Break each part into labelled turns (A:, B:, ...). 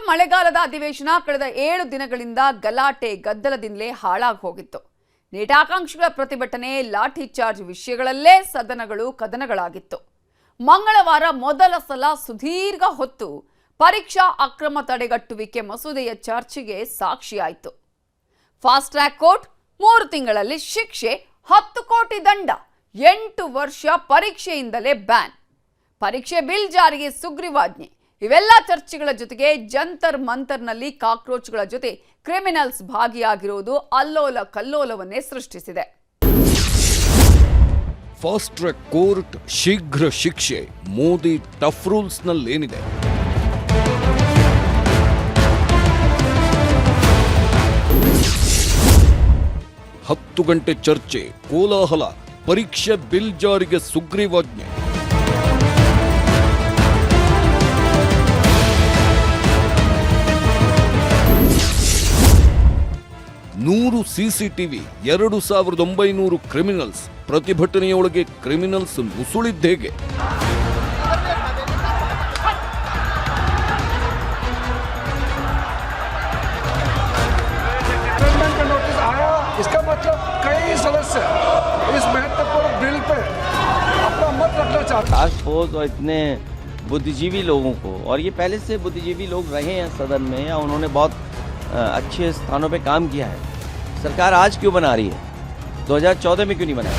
A: ಮಳೆಗಾಲದ ಅಧಿವೇಶನ ಕಳೆದ 7 ದಿನಗಳಿಂದ ಗಲಾಟೆ ಗದ್ದಲದಿಂದಲೇ ಹಾಳಾಗಿ ಹೋಗಿತ್ತು. ನೀಟಾಕಾಂಕ್ಷಿಗಳ ಪ್ರತಿಭಟನೆ, ಲಾಠಿ ಚಾರ್ಜ್ ವಿಷಯಗಳಲ್ಲೇ ಸದನಗಳು ಕದನಗಳಾಗಿತ್ತು. ಮಂಗಳವಾರ ಮೊದಲ ಸಲ ಸುದೀರ್ಘ ಹೊತ್ತು ಪರೀಕ್ಷಾ ಅಕ್ರಮ ತಡೆಗಟ್ಟುವಿಕೆ ಮಸೂದೆಯ ಚರ್ಚೆಗೆ ಸಾಕ್ಷಿಯಾಯಿತು. ಫಾಸ್ಟ್ ಟ್ರ್ಯಾಕ್ ಕೋರ್ಟ್ 3 ತಿಂಗಳಲ್ಲಿ ಶಿಕ್ಷೆ, 10 ಕೋಟಿ ದಂಡ, 8 ವರ್ಷ ಪರೀಕ್ಷೆಯಿಂದಲೇ ಬ್ಯಾನ್, ಪರೀಕ್ಷೆ ಬಿಲ್ ಜಾರಿಗೆ ಸುಗ್ರೀವಾಜ್ಞೆ. ಇವೆಲ್ಲ ಚರ್ಚೆಗಳ ಜೊತೆಗೆ ಜಂತರ್ ಮಂತರ್ನಲ್ಲಿ ಕಾಕ್ರೋಚ್ಗಳ ಜೊತೆ ಕ್ರಿಮಿನಲ್ಸ್ ಭಾಗಿಯಾಗಿರುವುದು ಅಲ್ಲೋಲ ಕಲ್ಲೋಲವನ್ನೇ ಸೃಷ್ಟಿಸಿದೆ.
B: ಫಾಸ್ಟ್ ಟ್ರ್ಯಾಕ್ ಕೋರ್ಟ್ ಶೀಘ್ರ ಶಿಕ್ಷೆ, ಮೋದಿ ಟಫ್ ರೂಲ್ಸ್ ನಲ್ಲೇನಿದೆ? ಹತ್ತು ಗಂಟೆ ಚರ್ಚೆ, ಕೋಲಾಹಲ, ಪರೀಕ್ಷೆ ಬಿಲ್ ಜಾರಿಗೆ ಸುಗ್ರೀವಾಜ್ಞೆ. ನೂರು ಸಿಸಿಟಿವಿ, 2900 ಕ್ರಿಮಿನಲ್ಸ್. ಪ್ರತಿಭಟನೆಯೊಳಗೆ ಕ್ರಿಮಿನಲ್ಸ್ ನುಸುಳಿದ್ದೇಗೆ?
C: इसका मतलब कई सदस्य इस महत्वपूर्ण बिल पे अपना मत रखना चाहते हैं।
D: टास्क फोर्स और इतने बुद्धिजीवी लोगों को, और ये पहले से बुद्धिजीवी लोग रहे हैं सदन में या उन्होंने बहुत अच्छे स्थानों पे काम किया है, सरकार आज क्यों बना रही है? 2014 में क्यों नहीं बनाई?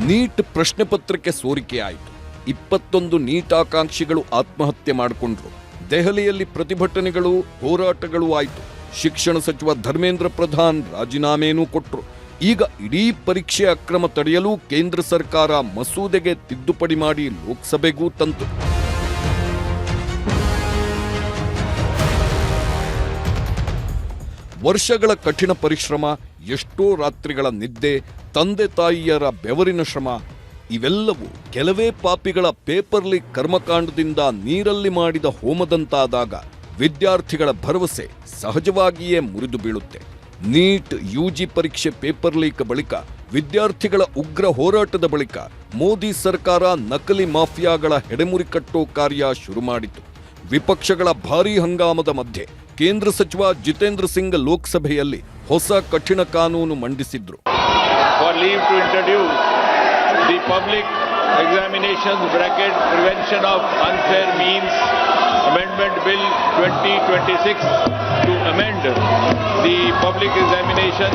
B: ನೀಟ್ ಪ್ರಶ್ನೆ ಪತ್ರಿಕೆ ಸೋರಿಕೆ ಆಯಿತು. 21 ನೀಟ್ ಆಕಾಂಕ್ಷಿಗಳು ಆತ್ಮಹತ್ಯೆ ಮಾಡಿಕೊಂಡ್ರು. ದೆಹಲಿಯಲ್ಲಿ ಪ್ರತಿಭಟನೆಗಳು, ಹೋರಾಟಗಳು ಆಯಿತು. ಶಿಕ್ಷಣ ಸಚಿವ ಧರ್ಮೇಂದ್ರ ಪ್ರಧಾನ್ ರಾಜೀನಾಮೆನೂ ಕೊಟ್ಟರು. ಈಗ ಇಡೀ ಪರೀಕ್ಷೆ ಅಕ್ರಮ ತಡೆಯಲು ಕೇಂದ್ರ ಸರ್ಕಾರ ಮಸೂದೆಗೆ ತಿದ್ದುಪಡಿ ಮಾಡಿ ಲೋಕಸಭೆಗೂ ತಂತು. ವರ್ಷಗಳ ಕಠಿಣ ಪರಿಶ್ರಮ, ಎಷ್ಟೋ ರಾತ್ರಿಗಳ ನಿದ್ದೆ, ತಂದೆ ತಾಯಿಯರ ಬೆವರಿನ ಶ್ರಮ, ಇವೆಲ್ಲವೂ ಕೆಲವೇ ಪಾಪಿಗಳ ಪೇಪರ್ ಲೀಕ್ ಕರ್ಮಕಾಂಡದಿಂದ ನೀರಲ್ಲಿ ಮಾಡಿದ ಹೋಮದಂತಾದಾಗ ವಿದ್ಯಾರ್ಥಿಗಳ ಭರವಸೆ ಸಹಜವಾಗಿಯೇ ಮುರಿದು ಬೀಳುತ್ತೆ. ನೀಟ್ ಯುಜಿ ಪರೀಕ್ಷೆ ಪೇಪರ್ ಲೀಕ್ ಬಳಿಕ, ವಿದ್ಯಾರ್ಥಿಗಳ ಉಗ್ರ ಹೋರಾಟದ ಬಳಿಕ ಮೋದಿ ಸರ್ಕಾರ ನಕಲಿ ಮಾಫಿಯಾಗಳ ಹೆಡೆಮುರಿ ಕಟ್ಟೋ ಕಾರ್ಯ ಶುರು ಮಾಡಿತು. ವಿಪಕ್ಷಗಳ ಭಾರೀ ಹಂಗಾಮದ ಮಧ್ಯೆ ಕೇಂದ್ರ ಸಚಿವ ಜಿತೇಂದ್ರ ಸಿಂಗ್ ಲೋಕಸಭೆಯಲ್ಲಿ ಹೊಸ ಕಠಿಣ ಕಾನೂನು ಮಂಡಿಸಿದ್ರು.
E: The public examinations bracket prevention of unfair means amendment bill 2026 to amend the public examination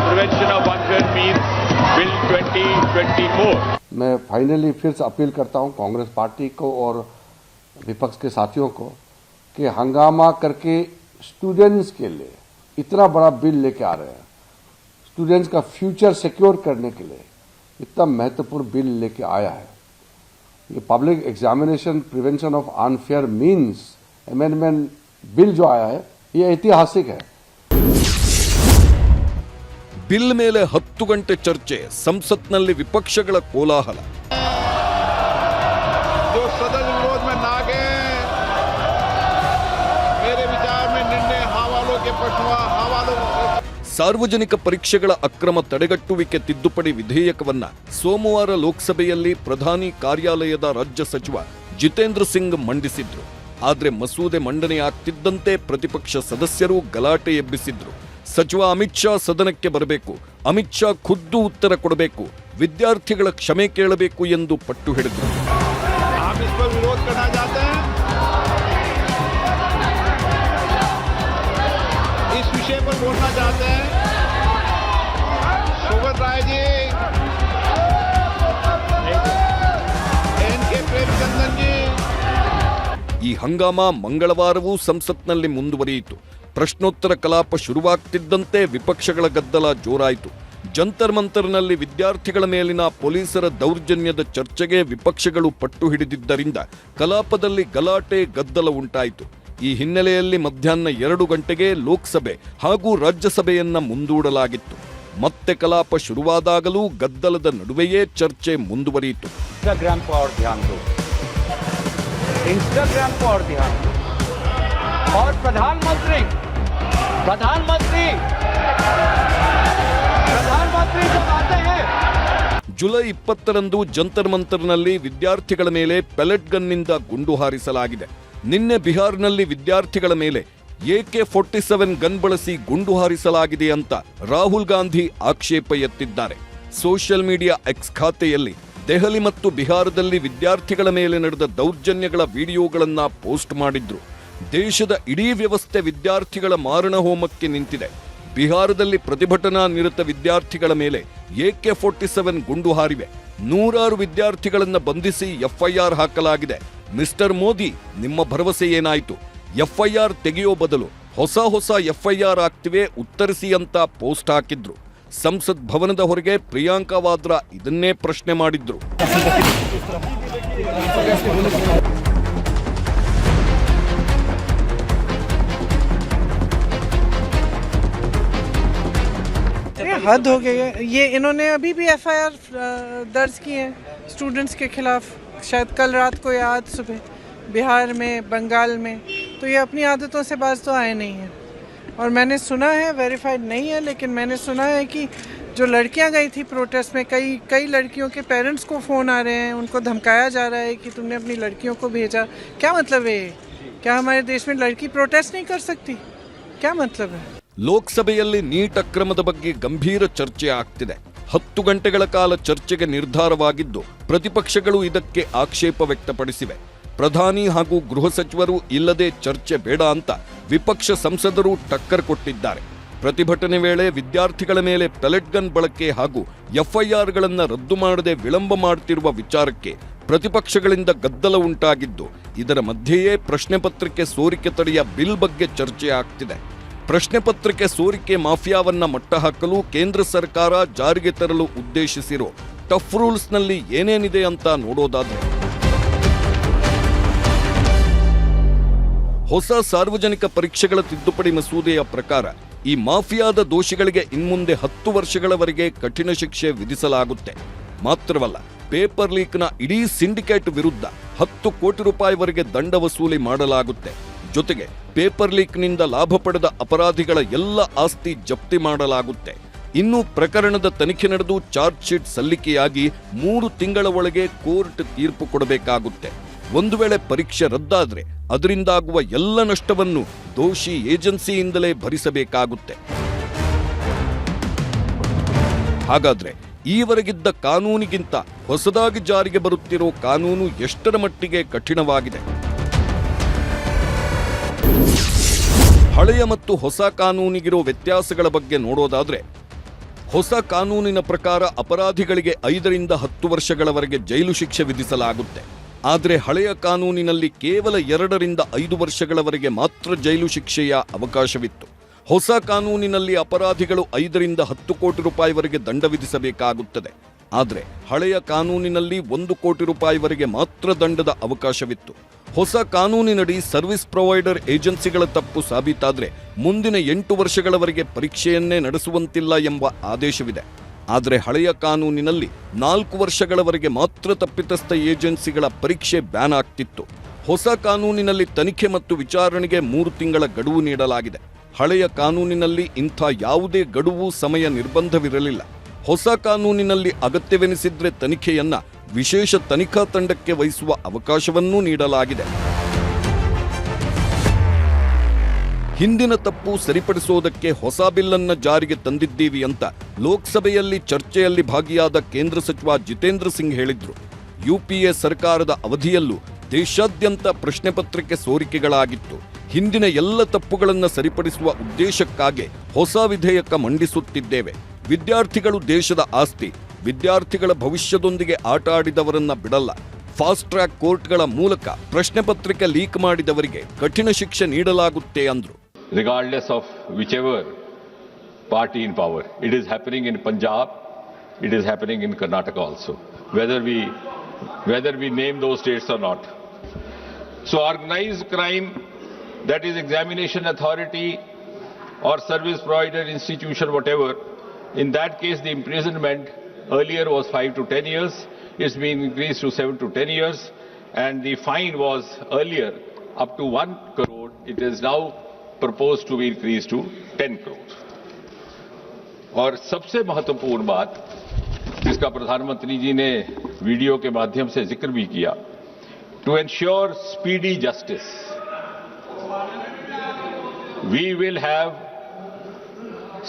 E: prevention of unfair means bill 2024.
C: मैं फाइनली फिर से अपील करता हूं कांग्रेस पार्टी को और विपक्ष के साथियों को कि हंगामा करके स्टूडेंट्स के लिए इतना बड़ा बिल लेके आ रहे हैं, स्टूडेंट्स का फ्यूचर सिक्योर करने के लिए इतना महत्वपूर्ण बिल लेके आया है. ये public examination prevention of unfair means amendment bill जो आया है, ये ऐतिहासिक है.
B: ಬಿಲ್ ಮೇಲೆ 10 ಗಂಟೆ ಚರ್ಚೆ, ಸಂಸತ್ನಲ್ಲಿ ವಿಪಕ್ಷಗಳ ಕೋಲಾಹಲ.
E: जो सदन विरोध में ना गए, मेरे विचार में निर्णय हवालों के पछुआ हवालों.
B: ಸಾರ್ವಜನಿಕ ಪರೀಕ್ಷೆಗಳ ಅಕ್ರಮ ತಡೆಗಟ್ಟುವಿಕೆ ತಿದ್ದುಪಡಿ ವಿಧೇಯಕವನ್ನ ಸೋಮವಾರ ಲೋಕಸಭೆಯಲ್ಲಿ ಪ್ರಧಾನಿ ಕಾರ್ಯಾಲಯದ ರಾಜ್ಯ ಸಚಿವ ಜಿತೇಂದ್ರ ಸಿಂಗ್ ಮಂಡಿಸಿದ್ರು. ಆದ್ರೆ ಮಸೂದೆ ಮಂಡನೆಯಾಗ್ತಿದ್ದಂತೆ ಪ್ರತಿಪಕ್ಷ ಸದಸ್ಯರು ಗಲಾಟೆ ಎಬ್ಬಿಸಿದ್ರು. ಸಚಿವ ಅಮಿತ್ ಶಾ ಸದನಕ್ಕೆ ಬರಬೇಕು, ಅಮಿತ್ ಶಾ ಖುದ್ದು ಉತ್ತರ ಕೊಡಬೇಕು, ವಿದ್ಯಾರ್ಥಿಗಳ ಕ್ಷಮೆ ಕೇಳಬೇಕು ಎಂದು ಪಟ್ಟು ಹಿಡಿದ್ರು.
E: इस विषय पर बोलना चाहते हैं सुगत राय जी, एनके प्रेमचंदन जी.
B: ಈ ಹಂಗಾಮ ಮಂಗಳವಾರವೂ ಸಂಸತ್ನಲ್ಲಿ ಮುಂದುವರಿಯಿತು. ಪ್ರಶ್ನೋತ್ತರ ಕಲಾಪ ಶುರುವಾಗ್ತಿದ್ದಂತೆ ವಿಪಕ್ಷಗಳ ಗದ್ದಲ ಜೋರಾಯಿತು. ಜಂತರ್ ಮಂತರ್ನಲ್ಲಿ ವಿದ್ಯಾರ್ಥಿಗಳ ಮೇಲಿನ ಪೊಲೀಸರ ದೌರ್ಜನ್ಯದ ಚರ್ಚೆಗೆ ವಿಪಕ್ಷಗಳು ಪಟ್ಟು ಹಿಡಿದಿದ್ದರಿಂದ ಕಲಾಪದಲ್ಲಿ ಗಲಾಟೆ ಗದ್ದಲ ಉಂಟಾಯಿತು. ಈ ಹಿನ್ನೆಲೆಯಲ್ಲಿ ಮಧ್ಯಾಹ್ನ 2 ಗಂಟೆಗೆ ಲೋಕಸಭೆ ಹಾಗೂ ರಾಜ್ಯಸಭೆಯನ್ನ ಮುಂದೂಡಲಾಗಿತ್ತು. ಮತ್ತೆ ಕಲಾಪ ಶುರುವಾದಾಗಲೂ ಗದ್ದಲದ ನಡುವೆಯೇ ಚರ್ಚೆ ಮುಂದುವರಿಯಿತು.
F: इंस्टाग्राम को और ध्यान दो, इंस्टाग्राम को और ध्यान दो. और प्रधानमंत्री प्रधानमंत्री प्रधानमंत्री जब आते हैं
B: ಜುಲೈ 20ರಂದು ಜಂತರ್ ಮಂತರ್ನಲ್ಲಿ ವಿದ್ಯಾರ್ಥಿಗಳ ಮೇಲೆ ಪೆಲೆಟ್ ಗನ್ನಿಂದ ಗುಂಡು ಹಾರಿಸಲಾಗಿದೆ. ನಿನ್ನೆ ಬಿಹಾರ್ನಲ್ಲಿ ವಿದ್ಯಾರ್ಥಿಗಳ ಮೇಲೆ AK-47 ಗನ್ ಬಳಸಿ ಗುಂಡು ಹಾರಿಸಲಾಗಿದೆ ಅಂತ ರಾಹುಲ್ ಗಾಂಧಿ ಆಕ್ಷೇಪ ಎತ್ತಿದ್ದಾರೆ. ಸೋಷಿಯಲ್ ಮೀಡಿಯಾ ಎಕ್ಸ್ ಖಾತೆಯಲ್ಲಿ ದೆಹಲಿ ಮತ್ತು ಬಿಹಾರದಲ್ಲಿ ವಿದ್ಯಾರ್ಥಿಗಳ ಮೇಲೆ ನಡೆದ ದೌರ್ಜನ್ಯಗಳ ವಿಡಿಯೋಗಳನ್ನ ಪೋಸ್ಟ್ ಮಾಡಿದ್ರು. ದೇಶದ ಇಡೀ ವ್ಯವಸ್ಥೆ ವಿದ್ಯಾರ್ಥಿಗಳ ಮಾರಣ ಹೋಮಕ್ಕೆ ನಿಂತಿದೆ. ಬಿಹಾರದಲ್ಲಿ ಪ್ರತಿಭಟನಾ ನಿರತ ವಿದ್ಯಾರ್ಥಿಗಳ ಮೇಲೆ AK-47 ಗುಂಡು ಹಾರಿವೆ. 100 ವಿದ್ಯಾರ್ಥಿಗಳನ್ನ ಬಂಧಿಸಿ FIR ಹಾಕಲಾಗಿದೆ. ಮಿಸ್ಟರ್ ಮೋದಿ, ನಿಮ್ಮ ಭರವಸೆ ಏನಾಯಿತು? FIR ತೆಗೆಯೋ ಬದಲು ಹೊಸ FIR ಆಗ್ತಿವೆ, ಉತ್ತರಿಸಿ ಅಂತ ಪೋಸ್ಟ್ ಹಾಕಿದ್ರು. ಸಂಸತ್ ಭವನದ ಹೊರಗೆ ಪ್ರಿಯಾಂಕಾ ವಾದ್ರಾ ಇದನ್ನೇ ಪ್ರಶ್ನೆ ಮಾಡಿದ್ರು.
G: हद हो गई है ये. इन्होंने अभी भी FIR दर्ज की है स्टूडेंट्स के खिलाफ. शायद कल रात को या आज सुबह बिहार में, बंगाल में. तो ये अपनी आदतों से बाज तो आए नहीं हैं. और मैंने सुना है, वेरीफाइड नहीं है, लेकिन मैंने सुना है कि जो लड़कियां गई थी प्रोटेस्ट में, कई लड़कियों के पेरेंट्स को फ़ोन आ रहे हैं, उनको धमकाया जा रहा है कि तुमने अपनी लड़कियों को भेजा. क्या मतलब है? क्या हमारे देश में लड़की प्रोटेस्ट नहीं कर सकती? क्या मतलब है?
B: ಲೋಕಸಭೆಯಲ್ಲಿ ನೀಟ್ ಅಕ್ರಮದ ಬಗ್ಗೆ ಗಂಭೀರ ಚರ್ಚೆ ಆಗ್ತಿದೆ. 10 ಗಂಟೆಗಳ ಕಾಲ ಚರ್ಚೆಗೆ ನಿರ್ಧಾರವಾಗಿದ್ದು ಪ್ರತಿಪಕ್ಷಗಳು ಇದಕ್ಕೆ ಆಕ್ಷೇಪ ವ್ಯಕ್ತಪಡಿಸಿವೆ. ಪ್ರಧಾನಿ ಹಾಗೂ ಗೃಹ ಸಚಿವರು ಇಲ್ಲದೆ ಚರ್ಚೆ ಬೇಡ ಅಂತ ವಿಪಕ್ಷ ಸಂಸದರು ಟಕ್ಕರ್ ಕೊಟ್ಟಿದ್ದಾರೆ. ಪ್ರತಿಭಟನೆ ವೇಳೆ ವಿದ್ಯಾರ್ಥಿಗಳ ಮೇಲೆ ಪೆಲೆಟ್ ಗನ್ ಬಳಕೆ ಹಾಗೂ FIRಗಳನ್ನು ರದ್ದು ಮಾಡದೆ ವಿಳಂಬ ಮಾಡುತ್ತಿರುವ ವಿಚಾರಕ್ಕೆ ಪ್ರತಿಪಕ್ಷಗಳಿಂದ ಗದ್ದಲ ಉಂಟಾಗಿದ್ದು, ಇದರ ಮಧ್ಯೆಯೇ ಪ್ರಶ್ನೆ ಪತ್ರಿಕೆ ಸೋರಿಕೆ ತಡೆಯ ಬಿಲ್ ಬಗ್ಗೆ ಚರ್ಚೆ ಆಗ್ತಿದೆ. ಪ್ರಶ್ನೆ ಪತ್ರಿಕೆ ಸೋರಿಕೆ ಮಾಫಿಯಾವನ್ನ ಮಟ್ಟಹಾಕಲು ಕೇಂದ್ರ ಸರ್ಕಾರ ಜಾರಿಗೆ ತರಲು ಉದ್ದೇಶಿಸಿರೋ ಟಫ್ ರೂಲ್ಸ್ನಲ್ಲಿ ಏನೇನಿದೆ ಅಂತ ನೋಡೋದಾದ್ರೆ, ಹೊಸ ಸಾರ್ವಜನಿಕ ಪರೀಕ್ಷೆಗಳ ತಿದ್ದುಪಡಿ ಮಸೂದೆಯ ಪ್ರಕಾರ ಈ ಮಾಫಿಯಾದ ದೋಷಿಗಳಿಗೆ ಇನ್ಮುಂದೆ 10 ವರ್ಷಗಳವರೆಗೆ ಕಠಿಣ ಶಿಕ್ಷೆ ವಿಧಿಸಲಾಗುತ್ತೆ. ಮಾತ್ರವಲ್ಲ, ಪೇಪರ್ ಲೀಕ್ನ ಇಡೀ ಸಿಂಡಿಕೇಟ್ ವಿರುದ್ಧ 10 ಕೋಟಿ ರೂಪಾಯಿವರೆಗೆ ದಂಡ ವಸೂಲಿ ಮಾಡಲಾಗುತ್ತೆ. ಜೊತೆಗೆ ಪೇಪರ್ ಲೀಕ್ನಿಂದ ಲಾಭ ಪಡೆದ ಅಪರಾಧಿಗಳ ಎಲ್ಲ ಆಸ್ತಿ ಜಪ್ತಿ ಮಾಡಲಾಗುತ್ತೆ. ಇನ್ನು ಪ್ರಕರಣದ ತನಿಖೆ ನಡೆದು ಚಾರ್ಜ್ ಶೀಟ್ ಸಲ್ಲಿಕೆಯಾಗಿ 3 ತಿಂಗಳ ಒಳಗೆ ಕೋರ್ಟ್ ತೀರ್ಪು ಕೊಡಬೇಕಾಗುತ್ತೆ. ಒಂದು ವೇಳೆ ಪರೀಕ್ಷೆ ರದ್ದಾದ್ರೆ ಅದರಿಂದಾಗುವ ಎಲ್ಲ ನಷ್ಟವನ್ನು ದೋಷಿ ಏಜೆನ್ಸಿಯಿಂದಲೇ ಭರಿಸಬೇಕಾಗುತ್ತೆ. ಹಾಗಾದ್ರೆ ಈವರೆಗಿದ್ದ ಕಾನೂನಿಗಿಂತ ಹೊಸದಾಗಿ ಜಾರಿಗೆ ಬರುತ್ತಿರೋ ಕಾನೂನು ಎಷ್ಟರ ಮಟ್ಟಿಗೆ ಕಠಿಣವಾಗಿದೆ? ಹಳೆಯ ಮತ್ತು ಹೊಸ ಕಾನೂನಿಗಿರೋ ವ್ಯತ್ಯಾಸಗಳ ಬಗ್ಗೆ ನೋಡೋದಾದ್ರೆ, ಹೊಸ ಕಾನೂನಿನ ಪ್ರಕಾರ ಅಪರಾಧಿಗಳಿಗೆ 5 ರಿಂದ 10 ವರ್ಷಗಳವರೆಗೆ ಜೈಲು ಶಿಕ್ಷೆ ವಿಧಿಸಲಾಗುತ್ತೆ. ಆದರೆ ಹಳೆಯ ಕಾನೂನಿನಲ್ಲಿ ಕೇವಲ 2 ರಿಂದ 5 ವರ್ಷಗಳವರೆಗೆ ಮಾತ್ರ ಜೈಲು ಶಿಕ್ಷೆಯ ಅವಕಾಶವಿತ್ತು. ಹೊಸ ಕಾನೂನಿನಲ್ಲಿ ಅಪರಾಧಿಗಳು 5 ರಿಂದ 10 ಕೋಟಿ ರೂಪಾಯಿವರೆಗೆ ದಂಡ ವಿಧಿಸಬೇಕಾಗುತ್ತದೆ. ಆದರೆ ಹಳೆಯ ಕಾನೂನಿನಲ್ಲಿ 1 ಕೋಟಿ ರೂಪಾಯಿವರೆಗೆ ಮಾತ್ರ ದಂಡದ ಅವಕಾಶವಿತ್ತು. ಹೊಸ ಕಾನೂನಿನಡಿ ಸರ್ವಿಸ್ ಪ್ರೊವೈಡರ್ ಏಜೆನ್ಸಿಗಳ ತಪ್ಪು ಸಾಬೀತಾದ್ರೆ ಮುಂದಿನ 8 ವರ್ಷಗಳವರೆಗೆ ಪರೀಕ್ಷೆಯನ್ನೇ ನಡೆಸುವಂತಿಲ್ಲ ಎಂಬ ಆದೇಶವಿದೆ. ಆದರೆ ಹಳೆಯ ಕಾನೂನಿನಲ್ಲಿ 4 ವರ್ಷಗಳವರೆಗೆ ಮಾತ್ರ ತಪ್ಪಿತಸ್ಥ ಏಜೆನ್ಸಿಗಳ ಪರೀಕ್ಷೆ ಬ್ಯಾನ್ ಆಗ್ತಿತ್ತು. ಹೊಸ ಕಾನೂನಿನಲ್ಲಿ ತನಿಖೆ ಮತ್ತು ವಿಚಾರಣೆಗೆ 3 ತಿಂಗಳ ಗಡುವು ನೀಡಲಾಗಿದೆ. ಹಳೆಯ ಕಾನೂನಿನಲ್ಲಿ ಇಂಥ ಯಾವುದೇ ಗಡುವು, ಸಮಯ ನಿರ್ಬಂಧವಿರಲಿಲ್ಲ. ಹೊಸ ಕಾನೂನಿನಲ್ಲಿ ಅಗತ್ಯವೆನಿಸಿದ್ರೆ ತನಿಖೆಯನ್ನ ವಿಶೇಷ ತನಿಖಾ ತಂಡಕ್ಕೆ ವಹಿಸುವ ಅವಕಾಶವನ್ನೂ ನೀಡಲಾಗಿದೆ. ಹಿಂದಿನ ತಪ್ಪು ಸರಿಪಡಿಸೋದಕ್ಕೆ ಹೊಸ ಬಿಲ್ಲನ್ನ ಜಾರಿಗೆ ತಂದಿದ್ದೀವಿ ಅಂತ ಲೋಕಸಭೆಯಲ್ಲಿ ಚರ್ಚೆಯಲ್ಲಿ ಭಾಗಿಯಾದ ಕೇಂದ್ರ ಸಚಿವ ಜಿತೇಂದ್ರ ಸಿಂಗ್ ಹೇಳಿದ್ರು. UPA ಸರ್ಕಾರದ ಅವಧಿಯಲ್ಲೂ ದೇಶಾದ್ಯಂತ ಪ್ರಶ್ನೆ ಪತ್ರಿಕೆ ಸೋರಿಕೆಗಳಾಗಿತ್ತು. ಹಿಂದಿನ ಎಲ್ಲ ತಪ್ಪುಗಳನ್ನು ಸರಿಪಡಿಸುವ ಉದ್ದೇಶಕ್ಕಾಗಿ ಹೊಸ ವಿಧೇಯಕ ಮಂಡಿಸುತ್ತಿದ್ದೇವೆ. ವಿದ್ಯಾರ್ಥಿಗಳು ದೇಶದ ಆಸ್ತಿ. ವಿದ್ಯಾರ್ಥಿಗಳ ಭವಿಷ್ಯದೊಂದಿಗೆ ಆಟ ಆಡಿದವರನ್ನ ಬಿಡಲ್ಲ. ಫಾಸ್ಟ್ ಟ್ರ್ಯಾಕ್ ಕೋರ್ಟ್ಗಳ ಮೂಲಕ ಪ್ರಶ್ನೆ ಪತ್ರಿಕೆ ಲೀಕ್ ಮಾಡಿದವರಿಗೆ ಕಠಿಣ ಶಿಕ್ಷೆ ನೀಡಲಾಗುತ್ತೆ ಅಂದ್ರು.
H: Regardless of whichever party in power, it is happening in Punjab, it is happening in Karnataka also, whether we name those states or not. So organized crime, that is examination authority or service provider institution, whatever, in that case the imprisonment earlier was 5 to 10 years, it's been increased to 7 to 10 years, and the fine was earlier up to 1 crore, it is now proposed to be increased to 10 crore. और सबसे महत्वपूर्ण बात, जिसका प्रधानमंत्री जी ने video के माध्यम से जिक्र भी किया, to ensure speedy justice we will have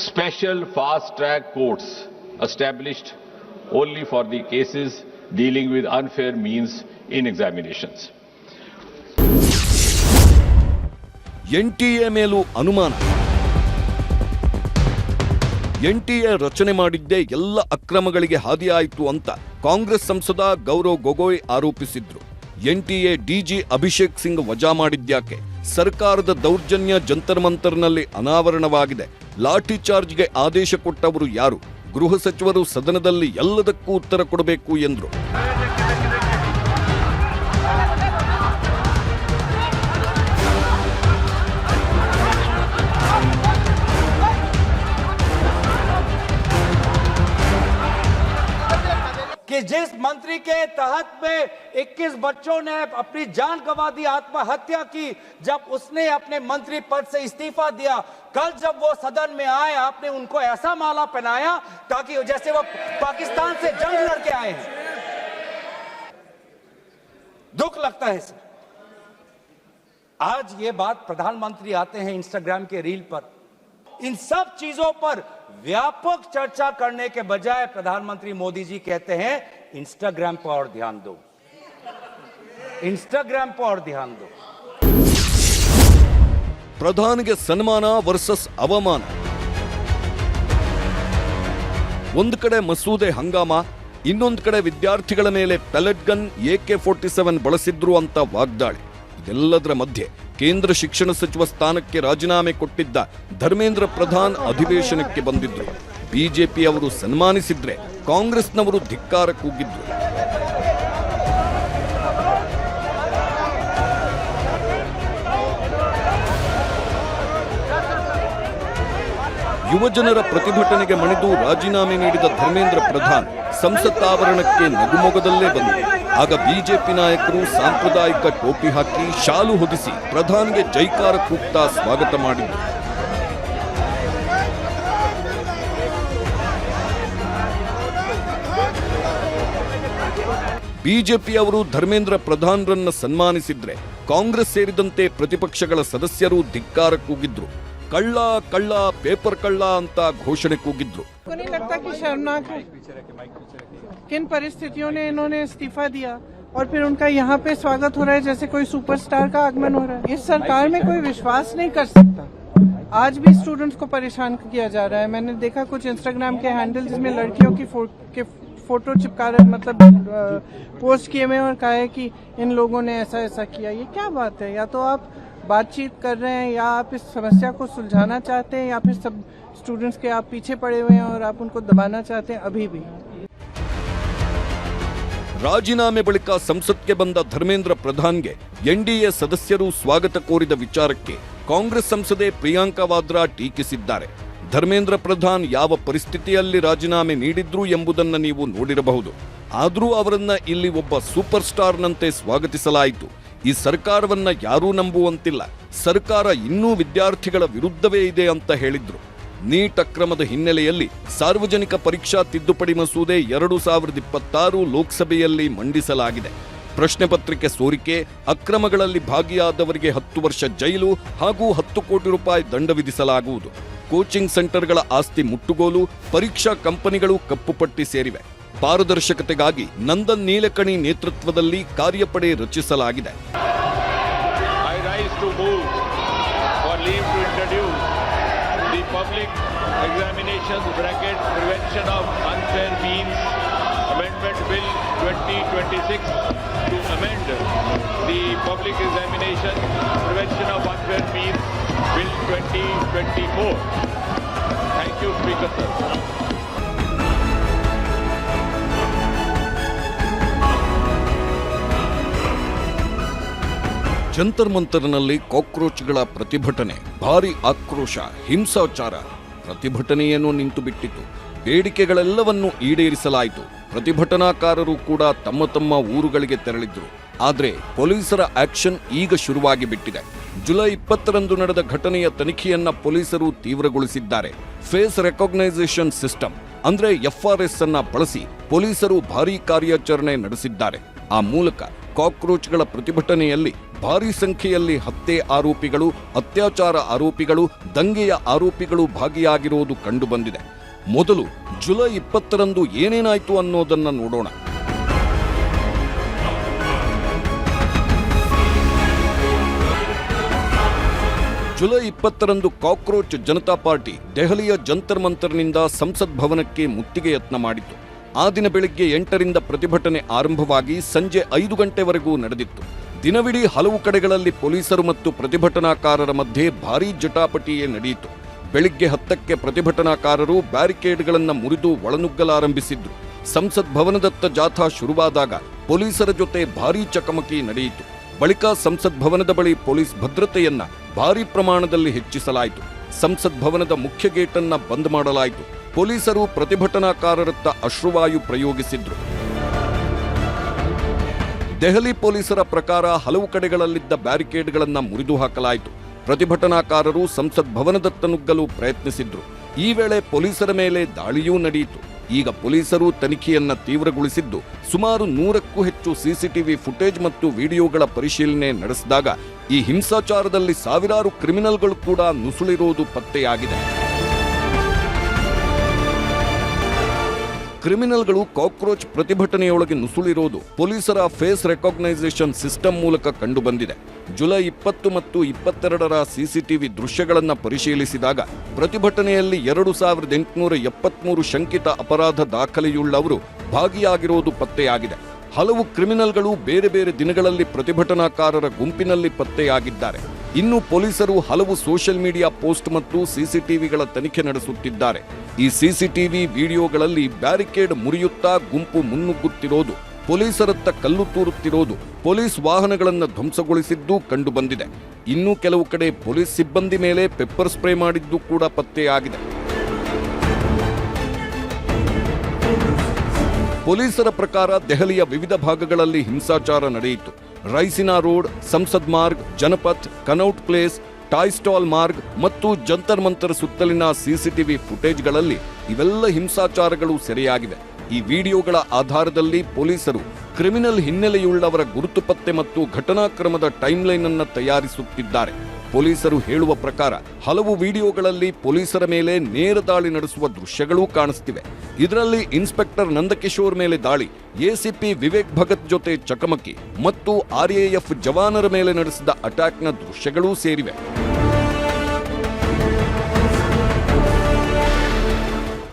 H: special fast track courts established only for the cases dealing with unfair means in examinations.
B: NTA ಮೇಲೂ ಅನುಮಾನ. NTA ರಚನೆ ಮಾಡಿದ್ದೇ ಎಲ್ಲ ಅಕ್ರಮಗಳಿಗೆ ಹಾದಿಯಾಯಿತು ಅಂತ ಕಾಂಗ್ರೆಸ್ ಸಂಸದ ಗೌರವ್ ಗೊಗೋಯ್ ಆರೋಪಿಸಿದ್ರು. NTA ಡಿಜಿ ಅಭಿಷೇಕ್ ಸಿಂಗ್ ವಜಾ ಮಾಡಿದ್ಯಾಕೆ? ಸರ್ಕಾರದ ದೌರ್ಜನ್ಯ ಜಂತರ್ ಮಂತರ್ನಲ್ಲಿ ಅನಾವರಣವಾಗಿದೆ. ಲಾಠಿ ಚಾರ್ಜ್ಗೆ ಆದೇಶ ಕೊಟ್ಟವರು ಯಾರು? ಗೃಹ ಸಚಿವರು ಸದನದಲ್ಲಿ ಎಲ್ಲದಕ್ಕೂ ಉತ್ತರ ಕೊಡಬೇಕು ಎಂದರು.
F: कि जिस मंत्री के तहत में 21 बच्चों ने अपनी जान गंवा दी, आत्महत्या की, जब उसने अपने मंत्री पद से इस्तीफा दिया, कल जब वो सदन में आए आपने उनको ऐसा माला पहनाया ताकि जैसे वो पाकिस्तान से जंग लड़के आए हैं। दुख लगता है सर। आज ये बात प्रधानमंत्री आते हैं इंस्टाग्राम के रील पर, इन सब चीजों पर व्यापक चर्चा करने के बजाय प्रधानमंत्री मोदी जी कहते हैं इंस्टाग्राम पर और ध्यान दो, इंस्टाग्राम पर और ध्यान दो.
B: ಪ್ರಧಾನಿಗೆ ಸನ್ಮಾನ ವರ್ಸಸ್ ಅವಮಾನ. ಒಂದು ಕಡೆ ಮಸೂದೆ ಹಂಗಾಮ, ಇನ್ನೊಂದು ಕಡೆ ವಿದ್ಯಾರ್ಥಿಗಳ ಮೇಲೆ ಪೆಲೆಟ್ ಗನ್ AK-47 ಬಳಸಿದ್ರು ಅಂತ ವಾಗ್ದಾಳಿ. ಇದೆಲ್ಲದರ ಮಧ್ಯೆ ಕೇಂದ್ರ ಶಿಕ್ಷಣ ಸಚಿವ ಸ್ಥಾನಕ್ಕೆ ರಾಜೀನಾಮೆ ಕೊಟ್ಟಿದ್ದ ಧರ್ಮೇಂದ್ರ ಪ್ರಧಾನ್ ಅಧಿವೇಶನಕ್ಕೆ ಬಂದಿದ್ರು. ಬಿಜೆಪಿ ಅವರು ಸನ್ಮಾನಿಸಿದ್ರೆ ಕಾಂಗ್ರೆಸ್ನವರು ಧಿಕ್ಕಾರ ಕೂಗಿದ್ರು. ಯುವಜನರ ಪ್ರತಿಭಟನೆಗೆ ಮಣಿದು ರಾಜೀನಾಮೆ ನೀಡಿದ ಧರ್ಮೇಂದ್ರ ಪ್ರಧಾನ್ ಸಂಸತ್ ಆವರಣಕ್ಕೆ ನಗುಮೊಗದಲ್ಲೇ ಬಂದರು. ಆಗ ಬಿಜೆಪಿ ನಾಯಕರು ಸಾಂಪ್ರದಾಯಿಕ ಟೋಪಿ ಹಾಕಿ ಶಾಲು ಹೊದಿಸಿ ಪ್ರಧಾನ್ಗೆ ಜೈಕಾರ ಕೂಗ್ತಾ ಸ್ವಾಗತ ಮಾಡಿದರು. ಬಿಜೆಪಿ ಅವರು ಧರ್ಮೇಂದ್ರ ಪ್ರಧಾನ್ರನ್ನ ಸನ್ಮಾನಿಸಿದ್ರೆ ಕಾಂಗ್ರೆಸ್ ಸೇರಿದಂತೆ ಪ್ರತಿಪಕ್ಷಗಳ ಸದಸ್ಯರು ಧಿಕ್ಕಾರ ಕೂಗಿದ್ರು. ಕಳ್ಳ ಕಳ್ಳ ಪೇಪರ್ ಕಳ್ಳ ಅಂತ ಘೋಷಣೆ ಕೂಗಿದ್ರು.
G: नहीं लगता कि शर्मनाक है किन परिस्थितियों ने इन्होंने इस्तीफा दिया और फिर उनका यहाँ पे स्वागत हो रहा है जैसे कोई सुपरस्टार का आगमन हो रहा है. इस सरकार में कोई विश्वास नहीं कर सकता. आज भी स्टूडेंट्स को परेशान किया जा रहा है. मैंने देखा कुछ इंस्टाग्राम के हैंडल जिसमें लड़कियों की फोटो चिपका रहे, मतलब पोस्ट किए हुए और कहा है कि इन लोगों ने ऐसा ऐसा किया. ये क्या बात है? या तो आप बातचीत कर रहे हैं या आप इस समस्या को सुलझाना चाहते हैं या फिर सब स्टूडेंट्स के आप पीछे पड़े हुए हैं और आप उनको दबाना चाहते हैं. अभी भी
B: ರಾಜೀನಾಮೆ ಬಳಿಕ ಸಂಸತ್ಗೆ ಬಂದ ಧರ್ಮೇಂದ್ರ ಪ್ರಧಾನ್ಗೆ NDA ಸದಸ್ಯರು ಸ್ವಾಗತ ಕೋರಿದ ವಿಚಾರಕ್ಕೆ ಕಾಂಗ್ರೆಸ್ ಸಂಸದೆ ಪ್ರಿಯಾಂಕಾ ವಾದ್ರಾ ಟೀಕಿಸಿದ್ದಾರೆ. ಧರ್ಮೇಂದ್ರ ಪ್ರಧಾನ್ ಯಾವ ಪರಿಸ್ಥಿತಿಯಲ್ಲಿ ರಾಜೀನಾಮೆ ನೀಡಿದ್ರು ಎಂಬುದನ್ನು ನೀವು ನೋಡಿರಬಹುದು. ಆದರೂ ಅವರನ್ನ ಇಲ್ಲಿ ಒಬ್ಬ ಸೂಪರ್ ಸ್ಟಾರ್ನಂತೆ ಸ್ವಾಗತಿಸಲಾಯಿತು. ಈ ಸರ್ಕಾರವನ್ನ ಯಾರೂ ನಂಬುವಂತಿಲ್ಲ. ಸರ್ಕಾರ ಇನ್ನೂ ವಿದ್ಯಾರ್ಥಿಗಳ ವಿರುದ್ಧವೇ ಇದೆ ಅಂತ ಹೇಳಿದ್ರು. ನೀಟ್ ಅಕ್ರಮದ ಹಿನ್ನೆಲೆಯಲ್ಲಿ ಸಾರ್ವಜನಿಕ ಪರೀಕ್ಷಾ ತಿದ್ದುಪಡಿ ಮಸೂದೆ 2026 ಲೋಕಸಭೆಯಲ್ಲಿ ಮಂಡಿಸಲಾಗಿದೆ. ಪ್ರಶ್ನೆ ಪತ್ರಿಕೆ ಸೋರಿಕೆ, ಅಕ್ರಮಗಳಲ್ಲಿ ಭಾಗಿಯಾದವರಿಗೆ 10 ವರ್ಷ ಜೈಲು ಹಾಗೂ 10 ಕೋಟಿ ರೂಪಾಯಿ ದಂಡ ವಿಧಿಸಲಾಗುವುದು. ಕೋಚಿಂಗ್ ಸೆಂಟರ್ಗಳ ಆಸ್ತಿ ಮುಟ್ಟುಗೋಲು, ಪರೀಕ್ಷಾ ಕಂಪನಿಗಳು ಕಪ್ಪುಪಟ್ಟಿ ಸೇರಿವೆ. ಪಾರದರ್ಶಕತೆಗಾಗಿ ನಂದನ್ ನೀಲಕಣಿ ನೇತೃತ್ವದಲ್ಲಿ ಕಾರ್ಯಪಡೆ ರಚಿಸಲಾಗಿದೆ.
H: Public Examinations Bracket Prevention of Unfair Means Amendment Bill 2026 to amend the Public Examination Prevention of Unfair Means Bill 2024. Thank you, Speaker sir.
B: Jantar ಮಂತರ್ನಲ್ಲಿ ಕಾಕ್ರೋಚ್ಗಳ ಪ್ರತಿಭಟನೆ, ಭಾರಿ ಆಕ್ರೋಶ, ಹಿಂಸಾಚಾರ. ಪ್ರತಿಭಟನೆಯನ್ನು ನಿಂತು ಬಿಟ್ಟಿತು. ಬೇಡಿಕೆಗಳೆಲ್ಲವನ್ನೂ ಈಡೇರಿಸಲಾಯಿತು. ಪ್ರತಿಭಟನಾಕಾರರು ಕೂಡ ತಮ್ಮ ತಮ್ಮ ಊರುಗಳಿಗೆ ತೆರಳಿದ್ರು. ಆದರೆ ಪೊಲೀಸರ ಆಕ್ಷನ್ ಈಗ ಶುರುವಾಗಿ ಬಿಟ್ಟಿದೆ. ಜುಲೈ 20ರಂದು ನಡೆದ ಘಟನೆಯ ತನಿಖೆಯನ್ನ ಪೊಲೀಸರು ತೀವ್ರಗೊಳಿಸಿದ್ದಾರೆ. ಫೇಸ್ ರೆಕಾಗ್ನೈಸೇಷನ್ ಸಿಸ್ಟಮ್, ಅಂದ್ರೆ FRS ಅನ್ನ ಬಳಸಿ ಪೊಲೀಸರು ಭಾರೀ ಕಾರ್ಯಾಚರಣೆ ನಡೆಸಿದ್ದಾರೆ. ಆ ಮೂಲಕ ಕಾಕ್ರೋಚ್ಗಳ ಪ್ರತಿಭಟನೆಯಲ್ಲಿ ಭಾರೀ ಸಂಖ್ಯೆಯಲ್ಲಿ ಹತ್ಯೆ ಆರೋಪಿಗಳು, ಅತ್ಯಾಚಾರ ಆರೋಪಿಗಳು, ದಂಗೆಯ ಆರೋಪಿಗಳು ಭಾಗಿಯಾಗಿರುವುದು ಕಂಡುಬಂದಿದೆ. ಮೊದಲು ಜುಲೈ 20ರಂದು ಏನೇನಾಯ್ತು ಅನ್ನೋದನ್ನ ನೋಡೋಣ. ಜುಲೈ 20ರಂದು ಕಾಕ್ರೋಚ್ ಜನತಾ ಪಾರ್ಟಿ ದೆಹಲಿಯ ಜಂತರ್ ಮಂತರ್ನಿಂದ ಸಂಸತ್ ಭವನಕ್ಕೆ ಮುತ್ತಿಗೆ ಯತ್ನ ಮಾಡಿತ್ತು. ಆ ದಿನ ಬೆಳಿಗ್ಗೆ 8ರಿಂದ ಪ್ರತಿಭಟನೆ ಆರಂಭವಾಗಿ ಸಂಜೆ 5 ಗಂಟೆವರೆಗೂ ನಡೆದಿತ್ತು. ದಿನವಿಡೀ ಹಲವು ಕಡೆಗಳಲ್ಲಿ ಪೊಲೀಸರು ಮತ್ತು ಪ್ರತಿಭಟನಾಕಾರರ ಮಧ್ಯೆ ಭಾರೀ ಜಟಾಪಟಿಯೇ ನಡೆಯಿತು. ಬೆಳಿಗ್ಗೆ 10ಕ್ಕೆ ಪ್ರತಿಭಟನಾಕಾರರು ಬ್ಯಾರಿಕೇಡ್ಗಳನ್ನು ಮುರಿದು ಒಳನುಗ್ಗಲಾರಂಭಿಸಿದ್ರು. ಸಂಸತ್ ಭವನದತ್ತ ಜಾಥಾ ಶುರುವಾದಾಗ ಪೊಲೀಸರ ಜೊತೆ ಭಾರೀ ಚಕಮಕಿ ನಡೆಯಿತು. ಬಳಿಕ ಸಂಸತ್ ಭವನದ ಬಳಿ ಪೊಲೀಸ್ ಭದ್ರತೆಯನ್ನ ಭಾರೀ ಪ್ರಮಾಣದಲ್ಲಿ ಹೆಚ್ಚಿಸಲಾಯಿತು. ಸಂಸತ್ ಭವನದ ಮುಖ್ಯ ಗೇಟನ್ನ ಬಂದ್ ಮಾಡಲಾಯಿತು. ಪೊಲೀಸರು ಪ್ರತಿಭಟನಾಕಾರರತ್ತ ಅಶ್ರುವಾಯು ಪ್ರಯೋಗಿಸಿದ್ರು. ದೆಹಲಿ ಪೊಲೀಸರ ಪ್ರಕಾರ ಹಲವು ಕಡೆಗಳಲ್ಲಿದ್ದ ಬ್ಯಾರಿಕೇಡ್ಗಳನ್ನ ಮುರಿದು ಹಾಕಲಾಯಿತು. ಪ್ರತಿಭಟನಾಕಾರರು ಸಂಸತ್ ಭವನದತ್ತ ನುಗ್ಗಲು ಪ್ರಯತ್ನಿಸಿದ್ರು. ಈ ವೇಳೆ ಪೊಲೀಸರ ಮೇಲೆ ದಾಳಿಯೂ ನಡೆಯಿತು. ಈಗ ಪೊಲೀಸರು ತನಿಖೆಯನ್ನ ತೀವ್ರಗೊಳಿಸಿದ್ದು ಸುಮಾರು 100ಕ್ಕೂ ಹೆಚ್ಚು ಸಿಸಿಟಿವಿ ಫುಟೇಜ್ ಮತ್ತು ವಿಡಿಯೋಗಳ ಪರಿಶೀಲನೆ ನಡೆಸಿದಾಗ ಈ ಹಿಂಸಾಚಾರದಲ್ಲಿ ಸಾವಿರಾರು ಕ್ರಿಮಿನಲ್ಗಳು ಕೂಡ ನುಸುಳಿರುವುದು ಪತ್ತೆಯಾಗಿದೆ. ಕ್ರಿಮಿನಲ್ಗಳು ಕಾಕ್ರೋಚ್ ಪ್ರತಿಭಟನೆಯೊಳಗೆ ನುಸುಳಿರೋದು ಪೊಲೀಸರ ಫೇಸ್ ರೆಕಾಗ್ನೈಸೇಷನ್ ಸಿಸ್ಟಮ್ ಮೂಲಕ ಕಂಡುಬಂದಿದೆ. ಜುಲೈ 20 ಮತ್ತು 22ರ ಸಿಸಿಟಿವಿ ದೃಶ್ಯಗಳನ್ನು ಪರಿಶೀಲಿಸಿದಾಗ ಪ್ರತಿಭಟನೆಯಲ್ಲಿ 2873 ಶಂಕಿತ ಅಪರಾಧ ದಾಖಲೆಯುಳ್ಳವರು ಭಾಗಿಯಾಗಿರೋದು ಪತ್ತೆಯಾಗಿದೆ. ಹಲವು ಕ್ರಿಮಿನಲ್ಗಳು ಬೇರೆ ಬೇರೆ ದಿನಗಳಲ್ಲಿ ಪ್ರತಿಭಟನಾಕಾರರ ಗುಂಪಿನಲ್ಲಿ ಪತ್ತೆಯಾಗಿದ್ದಾರೆ. ಇನ್ನು ಪೊಲೀಸರು ಹಲವು ಸೋಷಿಯಲ್ ಮೀಡಿಯಾ ಪೋಸ್ಟ್ ಮತ್ತು ಸಿಸಿಟಿವಿಗಳ ತನಿಖೆ ನಡೆಸುತ್ತಿದ್ದಾರೆ. ಈ ಸಿಸಿಟಿವಿ ವಿಡಿಯೋಗಳಲ್ಲಿ ಬ್ಯಾರಿಕೇಡ್ ಮುರಿಯುತ್ತಾ ಗುಂಪು ಮುನ್ನುಗ್ಗುತ್ತಿರೋದು, ಪೊಲೀಸರತ್ತ ಕಲ್ಲು ತೂರುತ್ತಿರೋದು, ಪೊಲೀಸ್ ವಾಹನಗಳನ್ನು ಧ್ವಂಸಗೊಳಿಸಿದ್ದೂ ಕಂಡುಬಂದಿದೆ. ಇನ್ನೂ ಕೆಲವು ಕಡೆ ಪೊಲೀಸ್ ಸಿಬ್ಬಂದಿ ಮೇಲೆ ಪೆಪ್ಪರ್ ಸ್ಪ್ರೇ ಮಾಡಿದ್ದು ಕೂಡ ಪತ್ತೆಯಾಗಿದೆ. ಪೊಲೀಸರ ಪ್ರಕಾರ ದೆಹಲಿಯ ವಿವಿಧ ಭಾಗಗಳಲ್ಲಿ ಹಿಂಸಾಚಾರ ನಡೆಯಿತು. Raisina Road, Sansad Marg, Janpath, Connaught Place, Tolstoy Marg ಮತ್ತು ಜಂತರ್ ಮಂತರ್ ಸುತ್ತಲಿನ ಸಿಸಿಟಿವಿ ಫುಟೇಜ್ಗಳಲ್ಲಿ ಇವೆಲ್ಲ ಹಿಂಸಾಚಾರಗಳು ಸೆರೆಯಾಗಿವೆ. ಈ ವಿಡಿಯೋಗಳ ಆಧಾರದಲ್ಲಿ ಪೊಲೀಸರು ಕ್ರಿಮಿನಲ್ ಹಿನ್ನೆಲೆಯುಳ್ಳವರ ಗುರುತು ಪತ್ತೆ ಮತ್ತು ಘಟನಾ ಕ್ರಮದ ಟೈಮ್ಲೈನ್ ಅನ್ನು ತಯಾರಿಸುತ್ತಿದ್ದಾರೆ. ಪೊಲೀಸರು ಹೇಳುವ ಪ್ರಕಾರ ಹಲವು ವಿಡಿಯೋಗಳಲ್ಲಿ ಪೊಲೀಸರ ಮೇಲೆ ನೇರ ದಾಳಿ ನಡೆಸುವ ದೃಶ್ಯಗಳೂ ಕಾಣಿಸ್ತಿವೆ. ಇದರಲ್ಲಿ ಇನ್ಸ್ಪೆಕ್ಟರ್ ನಂದಕಿಶೋರ್ ಮೇಲೆ ದಾಳಿ, ಎಸಿಪಿ ವಿವೇಕ್ ಭಗತ್ ಜೊತೆ ಚಕಮಕಿ ಮತ್ತು RAF ಜವಾನರ ಮೇಲೆ ನಡೆಸಿದ ಅಟ್ಯಾಕ್ನ ದೃಶ್ಯಗಳೂ ಸೇರಿವೆ.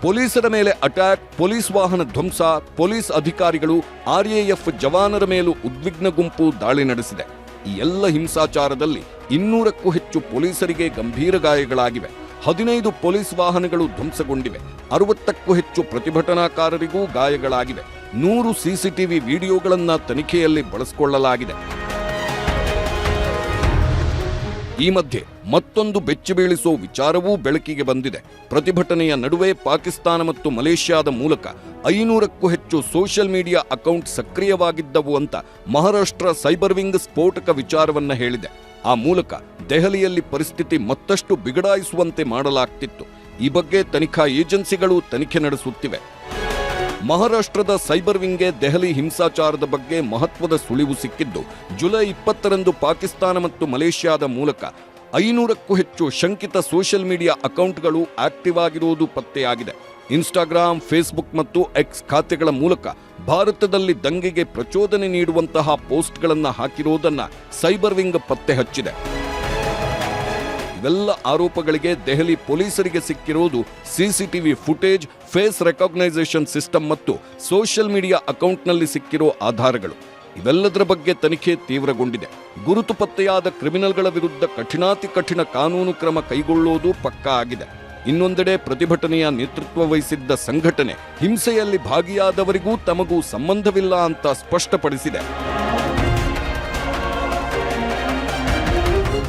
B: ಪೊಲೀಸರ ಮೇಲೆ ಅಟ್ಯಾಕ್, ಪೊಲೀಸ್ ವಾಹನ ಧ್ವಂಸ, ಪೊಲೀಸ್ ಅಧಿಕಾರಿಗಳು, RAF ಜವಾನರ ಮೇಲೂ ಉದ್ವಿಗ್ನ ಗುಂಪು ದಾಳಿ ನಡೆಸಿದೆ. ಈ ಎಲ್ಲ ಹಿಂಸಾಚಾರದಲ್ಲಿ 200ಕ್ಕೂ ಹೆಚ್ಚು ಪೊಲೀಸರಿಗೆ ಗಂಭೀರ ಗಾಯಗಳಾಗಿವೆ. 15 ಪೊಲೀಸ್ ವಾಹನಗಳು ಧ್ವಂಸಗೊಂಡಿವೆ. 60ಕ್ಕೂ ಹೆಚ್ಚು ಪ್ರತಿಭಟನಾಕಾರರಿಗೂ ಗಾಯಗಳಾಗಿವೆ. 100 ಸಿಸಿಟಿವಿ ವಿಡಿಯೋಗಳನ್ನು ತನಿಖೆಯಲ್ಲಿ ಬಳಸಿಕೊಳ್ಳಲಾಗಿದೆ. ಈ ಮಧ್ಯೆ ಮತ್ತೊಂದು ಬೆಚ್ಚಿಬೀಳಿಸೋ ವಿಚಾರವೂ ಬೆಳಕಿಗೆ ಬಂದಿದೆ. ಪ್ರತಿಭಟನೆಯ ನಡುವೆ ಪಾಕಿಸ್ತಾನ ಮತ್ತು ಮಲೇಷ್ಯಾದ ಮೂಲಕ 500ಕ್ಕೂ ಹೆಚ್ಚು ಸೋಷಿಯಲ್ ಮೀಡಿಯಾ ಅಕೌಂಟ್ ಸಕ್ರಿಯವಾಗಿದ್ದವು ಅಂತ ಮಹಾರಾಷ್ಟ್ರ ಸೈಬರ್ ವಿಂಗ್ ಸ್ಫೋಟಕ ವಿಚಾರವನ್ನ ಹೇಳಿದೆ. ಆ ಮೂಲಕ ದೆಹಲಿಯಲ್ಲಿ ಪರಿಸ್ಥಿತಿ ಮತ್ತಷ್ಟು ಬಿಗಡಾಯಿಸುವಂತೆ ಮಾಡಲಾಗ್ತಿತ್ತು. ಈ ಬಗ್ಗೆ ತನಿಖಾ ಏಜೆನ್ಸಿಗಳು ತನಿಖೆ ನಡೆಸುತ್ತಿವೆ. ಮಹಾರಾಷ್ಟ್ರದ ಸೈಬರ್ ವಿಂಗ್ಗೆ ದೆಹಲಿ ಹಿಂಸಾಚಾರದ ಬಗ್ಗೆ ಮಹತ್ವದ ಸುಳಿವು ಸಿಕ್ಕಿದ್ದು ಜುಲೈ 20ರಂದು ಪಾಕಿಸ್ತಾನ ಮತ್ತು ಮಲೇಷ್ಯಾದ ಮೂಲಕ 500ಕ್ಕೂ ಹೆಚ್ಚು ಶಂಕಿತ ಸೋಷಿಯಲ್ ಮೀಡಿಯಾ ಅಕೌಂಟ್ಗಳು ಆಕ್ಟಿವ್ ಆಗಿರುವುದು ಪತ್ತೆಯಾಗಿದೆ. ಇನ್ಸ್ಟಾಗ್ರಾಮ್, ಫೇಸ್ಬುಕ್ ಮತ್ತು ಎಕ್ಸ್ ಖಾತೆಗಳ ಮೂಲಕ ಭಾರತದಲ್ಲಿ ದಂಗೆಗೆ ಪ್ರಚೋದನೆ ನೀಡುವಂತಹ ಪೋಸ್ಟ್ಗಳನ್ನು ಹಾಕಿರುವುದನ್ನು ಸೈಬರ್ ವಿಂಗ್ ಪತ್ತೆ ಹಚ್ಚಿದೆ. ಇವೆಲ್ಲ ಆರೋಪಗಳಿಗೆ ದೆಹಲಿ ಪೊಲೀಸರಿಗೆ ಸಿಕ್ಕಿರುವುದು ಸಿಸಿಟಿವಿ ಫುಟೇಜ್, ಫೇಸ್ ರೆಕಾಗ್ನೈಸೇಷನ್ ಸಿಸ್ಟಮ್ ಮತ್ತು ಸೋಷಿಯಲ್ ಮೀಡಿಯಾ ಅಕೌಂಟ್ನಲ್ಲಿ ಸಿಕ್ಕಿರೋ ಆಧಾರಗಳು. ಇವೆಲ್ಲದರ ಬಗ್ಗೆ ತನಿಖೆ ತೀವ್ರಗೊಂಡಿದೆ. ಗುರುತು ಪತ್ತೆಯಾದ ಕ್ರಿಮಿನಲ್ಗಳ ವಿರುದ್ಧ ಕಠಿಣಾತಿ ಕಠಿಣ ಕಾನೂನು ಕ್ರಮ ಕೈಗೊಳ್ಳುವುದು ಪಕ್ಕಾ ಆಗಿದೆ. ಇನ್ನೊಂದೆಡೆ ಪ್ರತಿಭಟನೆಯ ನೇತೃತ್ವ ವಹಿಸಿದ್ದ ಸಂಘಟನೆ ಹಿಂಸೆಯಲ್ಲಿ ಭಾಗಿಯಾದವರಿಗೂ ತಮಗೂ ಸಂಬಂಧವಿಲ್ಲ ಅಂತ ಸ್ಪಷ್ಟಪಡಿಸಿದೆ.